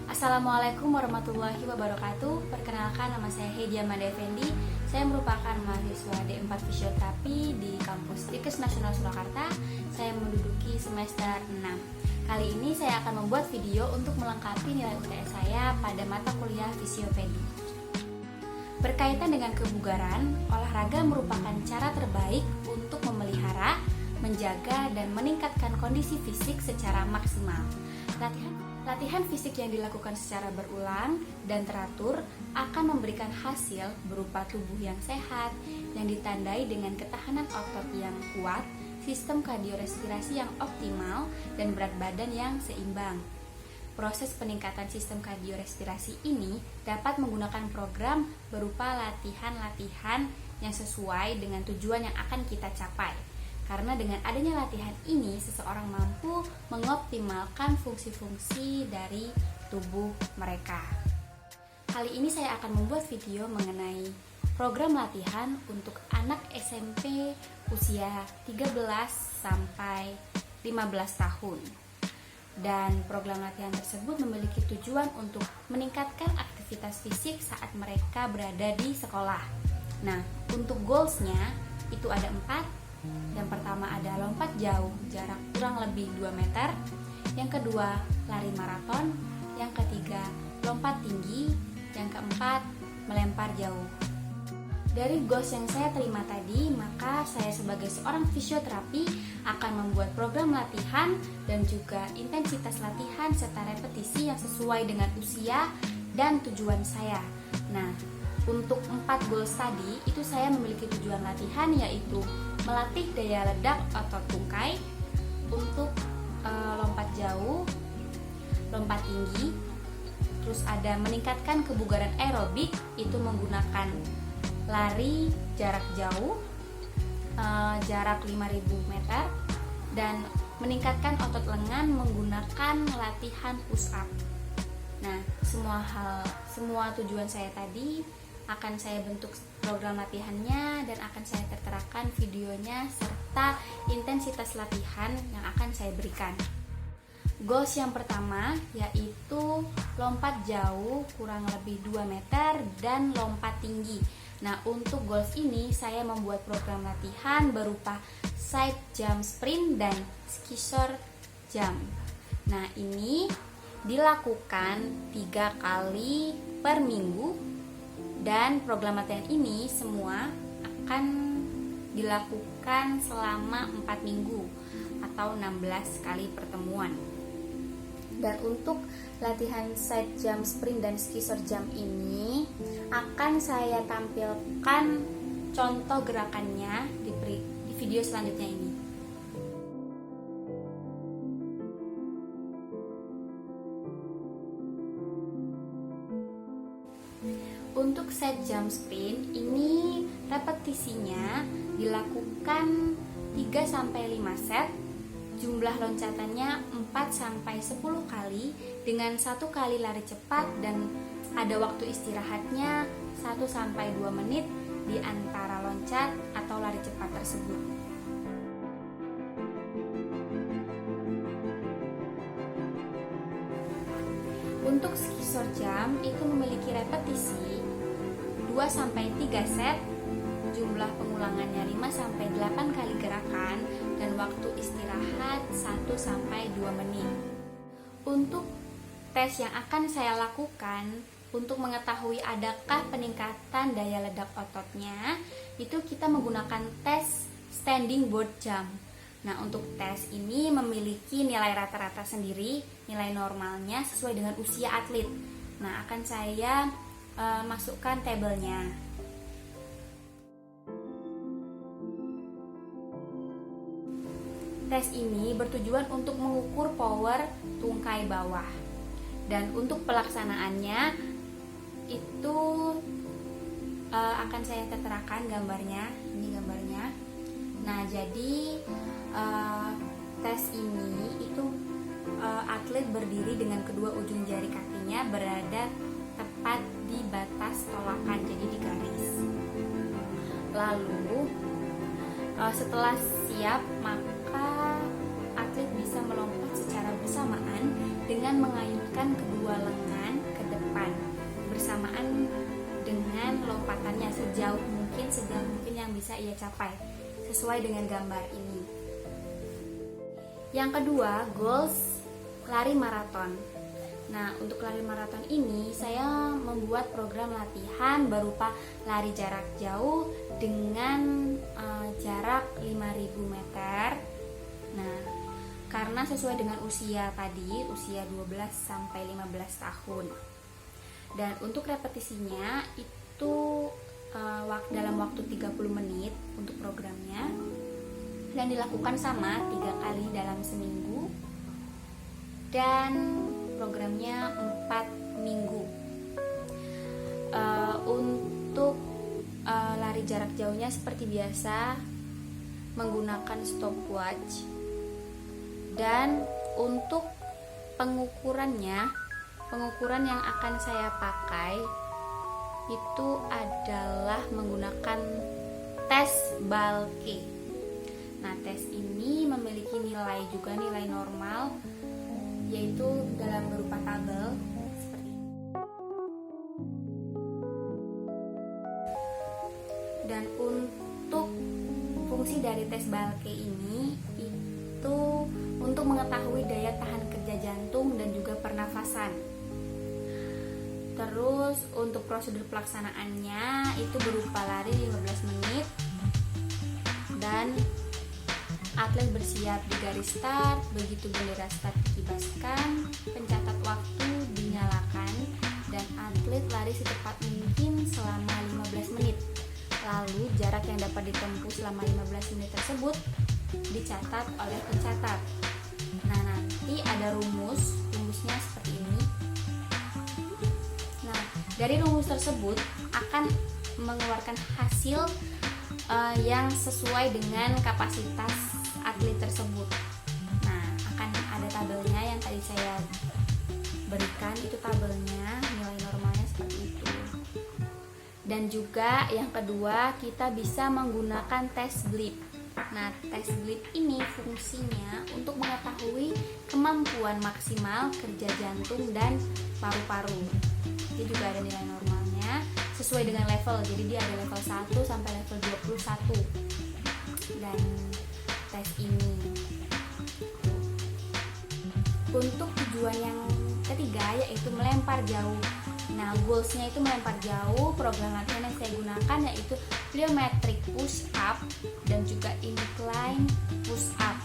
Assalamualaikum warahmatullahi wabarakatuh. Perkenalkan, nama saya Hedia Mada Effendi. Saya merupakan mahasiswa D4 Fisioterapi di kampus Tikes Nasional Surakarta. Saya menduduki semester 6. Kali ini saya akan membuat video untuk melengkapi nilai UTS saya pada mata kuliah fisiopedi. Berkaitan dengan kebugaran, olahraga merupakan cara terbaik untuk memelihara, menjaga, dan meningkatkan kondisi fisik secara maksimal. Latihan fisik yang dilakukan secara berulang dan teratur akan memberikan hasil berupa tubuh yang sehat, yang ditandai dengan ketahanan otot yang kuat, sistem kardiorespirasi yang optimal, dan berat badan yang seimbang. Proses peningkatan sistem kardiorespirasi ini dapat menggunakan program berupa latihan-latihan yang sesuai dengan tujuan yang akan kita capai. Karena dengan adanya latihan ini, seseorang mampu mengoptimalkan fungsi-fungsi dari tubuh mereka. Kali ini saya akan membuat video mengenai program latihan untuk anak SMP usia 13 sampai 15 tahun. Dan program latihan tersebut memiliki tujuan untuk meningkatkan aktivitas fisik saat mereka berada di sekolah. Nah, untuk goalsnya itu ada 4. Yang pertama ada lompat jauh, jarak kurang lebih 2 meter. Yang kedua, lari maraton. Yang ketiga, lompat tinggi. Yang keempat, melempar jauh. Dari goals yang saya terima tadi, maka saya sebagai seorang fisioterapi akan membuat program latihan dan juga intensitas latihan serta repetisi yang sesuai dengan usia dan tujuan saya. Nah, untuk 4 goals tadi, itu saya memiliki tujuan latihan yaitu melatih daya ledak otot tungkai, untuk lompat jauh, lompat tinggi, terus ada meningkatkan kebugaran aerobik, itu menggunakan lari jarak jauh, jarak 5.000 meter, dan meningkatkan otot lengan menggunakan latihan push up. Nah, semua tujuan saya tadi akan saya bentuk program latihannya dan akan saya terterakan videonya serta intensitas latihan yang akan saya berikan. Goals yang pertama yaitu lompat jauh kurang lebih 2 meter dan lompat tinggi. Nah, untuk goals ini saya membuat program latihan berupa side jump sprint dan skisor jump. Nah, ini dilakukan 3 kali per minggu. Dan program latihan ini semua akan dilakukan selama 4 minggu atau 16 kali pertemuan. Dan untuk latihan side jump sprint dan skisor jump ini akan saya tampilkan contoh gerakannya di video selanjutnya ini. Untuk side jump sprint ini repetisinya dilakukan 3-5 set. Jumlah loncatannya 4-10 kali dengan 1 kali lari cepat dan ada waktu istirahatnya 1-2 menit di antara loncat atau lari cepat tersebut. Untuk skisor jump itu memiliki repetisi 2-3 set, jumlah pengulangannya 5-8 kali gerakan, dan waktu istirahat 1-2 menit. Untuk tes yang akan saya lakukan untuk mengetahui adakah peningkatan daya ledak ototnya, itu kita menggunakan tes standing board jump. Nah, untuk tes ini memiliki nilai rata-rata sendiri, nilai normalnya sesuai dengan usia atlet. Nah, akan saya masukkan tabelnya. Tes ini bertujuan untuk mengukur power tungkai bawah. Dan untuk pelaksanaannya itu akan saya terterakan gambarnya. Ini gambarnya. Nah, jadi tes ini itu atlet berdiri dengan kedua ujung jari kakinya berada tepat di batas tolakan, jadi di garis. Lalu setelah siap, maka atlet bisa melompat secara bersamaan dengan mengayunkan kedua lengan bersamaan dengan lompatannya sejauh mungkin yang bisa ia capai sesuai dengan gambar ini. Yang kedua, goals lari maraton. Nah, untuk lari maraton ini saya membuat program latihan berupa lari jarak jauh dengan jarak 5.000 meter. Nah, karena sesuai dengan usia tadi, usia 12 sampai 15 tahun. Dan untuk repetisinya itu dalam waktu 30 menit untuk programnya, dan dilakukan sama 3 kali dalam seminggu, dan programnya 4 minggu. Untuk lari jarak jauhnya seperti biasa menggunakan stopwatch, dan untuk pengukuran yang akan saya pakai itu adalah menggunakan tes Balke. Nah, tes ini memiliki nilai normal, yaitu dalam berupa tabel seperti ini. Dan untuk fungsi dari tes Balke ini itu untuk mengetahui daya tahan kerja jantung dan juga pernafasan. Terus untuk prosedur pelaksanaannya itu berupa lari 15 menit, dan atlet bersiap di garis start. Begitu bendera start dikibaskan, pencatat waktu dinyalakan, dan atlet lari secepat mungkin selama 15 menit. Lalu jarak yang dapat ditempuh selama 15 menit tersebut dicatat oleh pencatat. Nah, nanti ada rumusnya seperti ini. Nah, dari rumus tersebut akan mengeluarkan hasil yang sesuai dengan kapasitas atlet tersebut. Nah, akan ada tabelnya yang tadi saya berikan, itu tabelnya nilai normalnya seperti itu. Dan juga yang kedua, kita bisa menggunakan tes blip. Nah, tes blip ini fungsinya untuk mengetahui kemampuan maksimal kerja jantung dan paru-paru. Dia juga ada nilai normalnya sesuai dengan level. Jadi dia ada level 1 sampai level 21. Dan tes ini untuk tujuan yang ketiga yaitu melempar jauh. Nah, goalsnya itu melempar jauh. Program latihan yang saya gunakan yaitu plyometric push up dan juga incline push up.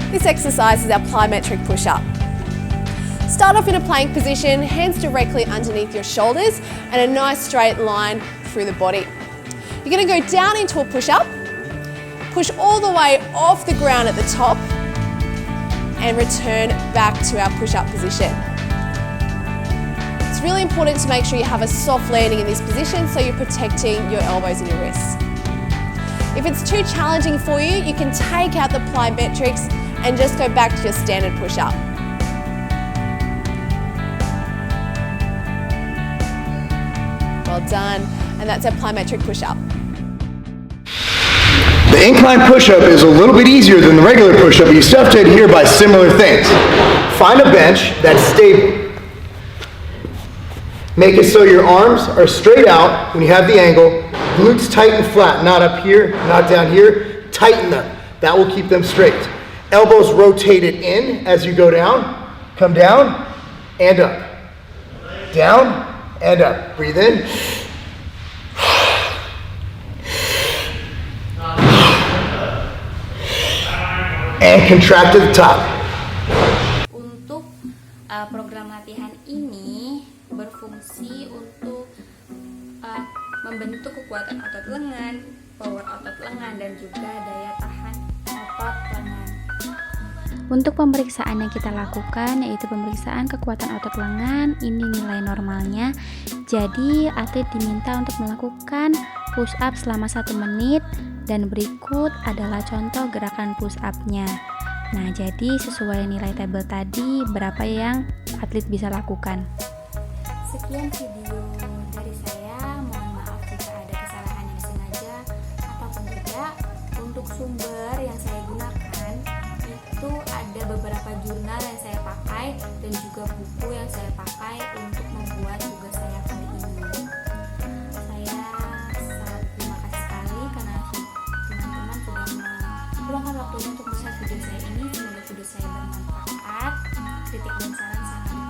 This exercise is our plyometric push up. Start off in a plank position, hands directly underneath your shoulders and a nice straight line through the body. You're going to go down into a push up, push all the way off the ground at the top, and return back to our push-up position. It's really important to make sure you have a soft landing in this position so you're protecting your elbows and your wrists. If it's too challenging for you, you can take out the plyometrics and just go back to your standard push-up. Well done, and that's our plyometric push-up. The incline push-up is a little bit easier than the regular push-up, but you still have to adhere by similar things. Find a bench that's stable. Make it so your arms are straight out when you have the angle, glutes tight and flat, not up here, not down here. Tighten them. That will keep them straight. Elbows rotated in as you go down. Come down and up. Down and up. Breathe in. And contract to the top. Untuk program latihan ini berfungsi untuk membentuk kekuatan otot lengan, power otot lengan, dan juga daya tahan otot lengan. Untuk pemeriksaan yang kita lakukan yaitu pemeriksaan kekuatan otot lengan, ini nilai normalnya. Jadi atlet diminta untuk melakukan push up selama 1 menit, dan berikut adalah contoh gerakan push up-nya. Nah, jadi sesuai nilai tabel tadi berapa yang atlet bisa lakukan. Sekian video dari saya. Mohon maaf jika ada kesalahan yang sengaja ataupun tidak. Untuk sumber yang saya gunakan itu ada beberapa jurnal yang saya pakai dan juga buku yang saya pakai untuk membuat tugas saya kali ini. Saya sangat terima kasih sekali karena teman-teman sudah meluangkan waktunya untuk melihat video saya ini. Semoga video saya bermanfaat. Kritik dan saran sangat